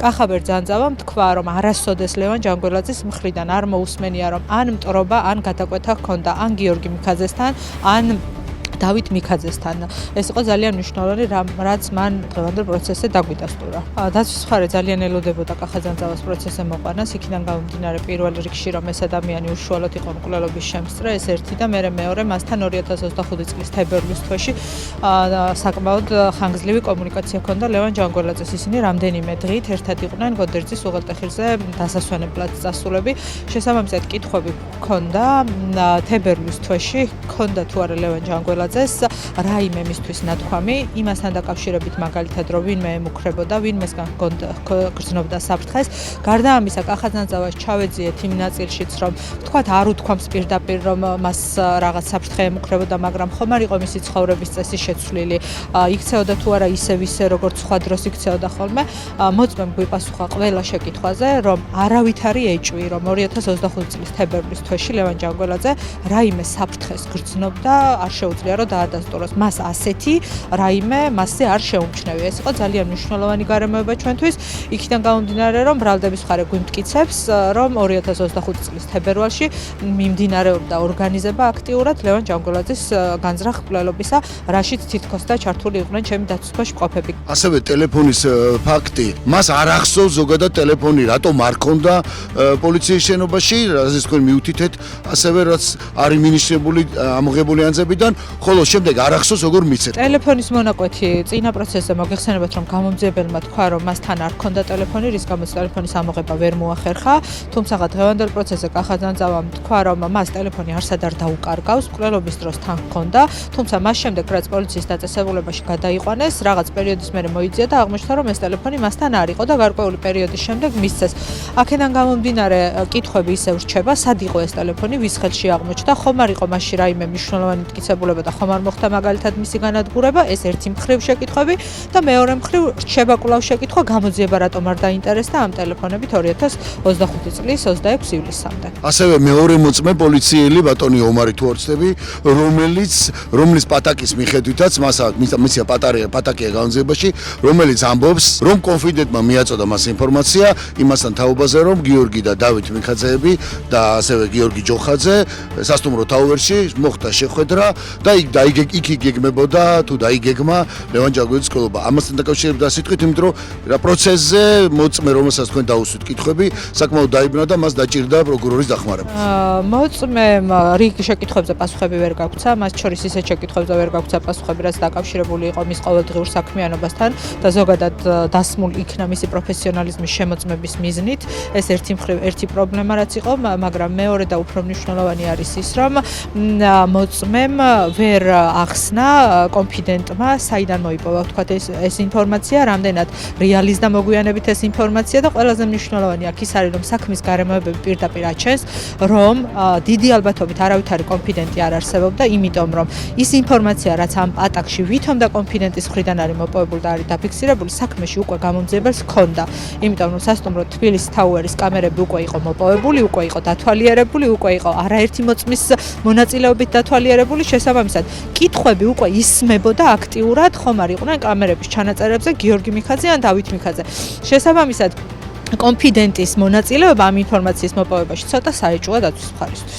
კახაბერ ძანძავამ თქვა, რომ არასოდეს ლევან ჯანგველაძის მხრიდან არ მოусმენია, რომ ან მტრობა, ან გადაკვეთა ჰქონდა, ან გიორგი მიქაძესთან, ან დავით მიქაძესთან. ეს იყო ძალიან მნიშვნელოვანი, რაც მან დღევანდელ პროცესზე დაგვიდასტურა. დაცვის მხარე ძალიან ელოდებოდა კახაძანძავას პროცესზე მოყვანას, იქიდან გამომდინარე პირველ რიგში, რომ ეს ადამიანი უშუალოდ იყო მკვლელობის შემსწრე, ეს ერთი და მეორე მასთან 2025 წლის თებერვლის თვეში საკმაოდ ხანგრძლივი კომუნიკაცია ჰქონდა ლევან ჯანგველაძეს. ისინი რამდენიმე დღით ერთად იყვნენ გოდერძის უღელტეხილზე დასასვენებლად წასულები. შესაბამისად კითხვები ჰქონდა თებერვლის თვეში, ჰქონდა თუ არა ლევან ჯანგველაძეს რაიმე მისთვის ნათქვამი, იმასთან დაკავშირებით მაგალითად, რომ ვინმე ემუქრებოდა, ვინმესგან გრძნობდა საფრთხეს. გარდა ამისა, კახაძანძავას ჩავეძიეთ იმ ნაწილშიც, რომ თქვათ არ უთქვამს პირდაპირ, რომ მას რაღაც საფრთხე ემუქრებოდა, მაგრამ ხომ არ იყო მისი ცხოვრების წესი შეცვლილი, იქცეოდა თუ არა ისე როგორც სხვა დროს იქცეოდა ხოლმე. მოწმემ გვიპასუხა ყველა შეკითხვაზე, რომ არავითარი ეჭვი, რომ 2025 წლის თებერვლის თვეში ლევან ჯანგველაძე რაიმე საფრთხეს გრძნობდა, არ შეუძლია რომ დაადასტუროს. მას ასეთი რაიმე მასზე არ შეუმჩნევია. ეს იყო ძალიან მნიშვნელოვანი გარემოება ჩვენთვის. იქიდან გამომდინარე, რომ ბრალდების მხარე გვიმტკიცებს, რომ 2025 წლის თებერვალში მიმდინარეობდა ორგანიზება აქტიურად ლევან ჯანგველაძის განზრახ მკვლელობისა, რაშიც თითქოს და ჩართული იყვნენ ჩემი დაცვის ქვეშ მყოფები. ასევე ტელეფონის ფაქტი. მას არ ახსოვს ზოგადად ტელეფონი, რატომ არ ქონდა პოლიციის შენობაში, რაზეც თქვენ მიუთითეთ, ასევე რაც არის მინიშნებული ამოღებული ანძებიდან, ხოლო შემდეგ არ ახსოვს როგორ მიცეთ. ტელეფონის მონაკვეთი წინა პროცესზე მოგეხსენებათ, რომ გამომძიებელმა თქვა, რომ მასთან არ ქონდა ტელეფონი, რის გამოც ტელეფონის ამოღება ვერ მოახერხა, თუმცა დღევანდელ პროცესზე კახაძანძავამ თქვა, რომ მას ტელეფონი არსად არ დაუკარგავს, მკვლელობის დროს თან ჰქონდა, თუმცა მას შემდეგ რაც პოლიციის დაწესებულებაში გადაიყვანეს, რაღაც პერიოდის მერე მოიძია და აღმოჩნდა, რომ ეს ტელეფონი მასთან არ იყო და გარკვეული პერიოდის შემდეგ მისცეს. აქედან გამომდინარე, კითხვები ისევ რჩება, სად იყო ეს ტელეფონი, ვის ხელში აღმოჩნდა, ხომ არ იყო მასში რაიმე მნიშვნელოვანი მტკიცებულება და ხომ არ მოხდა მაგალითად მისი განადგურება, ეს ერთი მხრივ შეკითხვები და მეორე მხრივ რჩება კვლავ შეკითხვა, გამოძიება რატომ არ დაინტერესდა ამ ტელეფონებით 2025 წლის 26 ივლისამდე. ასევე მეორე მოწმე პოლიციელი ბატონი ომარი თუორცდები, რომლის პატაკის მიხედვითაც მისია პატაკია განძიებაში, რომელიც ამბობს, რომ კონფიდენტმა მიაწოდა მას ინფორმაცია იმასთან თაობაზე, რომ გიორგი და დავით მიქაძეები და ასევე გიორგი ჯოხაძე სასტუმრო თაუერში მოხდა შეხვედრა და იქ იგეგმებოდა თუ დაიგეგმა ლევან ჯანგველაძის მკვლელობა. ამასთან დაკავშირებით დასიტყვით, იმიტომ რომ რა პროცესზე მოწმე, რომელსაც თქვენ დაუსვით კითხვები, საკმაოდ დაიბნა და მას დაჭირდა პროკურორის დახმარება. მოწმემ რიგ შეკითხვებზე პასუხები ვერ გაგვცა, მას შორის ისეთ შეკითხვებზე ვერ გაგვცა პასუხები, რაც დაკავშირებული იყო მის ყოველდღიურ საქმიანობასთან და ზოგადად დასმულ იქნა მისი პროფესიონალიზმის შემოწმების მიზნით. ეს ერთი მხრივ ერთი პრობლემა რაც იყო, მაგრამ მეორე და უფრო მნიშვნელოვანი არის ის, რომ მოწმემ ვერ ახსნა კონფიდენტმა, საიდან მოიპოვა ვთქვათ ეს ინფორმაცია, რამდენად რეალის და მოგვიანებით ეს ინფორმაცია და ყველაზე მნიშვნელოვანი აქ ის არის, რომ საქმის გარემოებები პირდაპირ აჩენს, რომ დიდი ალბათობით არავითარი კონფიდენტი არ არსებობდა, იმიტომ რომ ის ინფორმაცია, რაც ამ პატაკში ვითომ და კონფიდენტის მხრიდან არის მოპოვებული და არის დაფიქსირებული, საქმეში უკვე გამომძიებელს ჰქონდა. იმიტომ რომ სასტუმრო თბილისის თაუერის კამერები უკვე იყო მოპოვებული, უკვე იყო დათვალიერებული, უკვე იყო არაერთი მოწმის მონაწილეობით დათვალიერებული, შესაბამისად კითხვები უკვე ისმებოდა აქტიურად, ხომ არ იყვნენ კამერების ჩანაწერებზე გიორგი მიქაძე ან დავით მიქაძე. შესაბამისად კონფიდენტის მონაწილეობა ამ ინფორმაციის მოპოვებაში ცოტა საეჭვოა დაცვის მხარისთვის.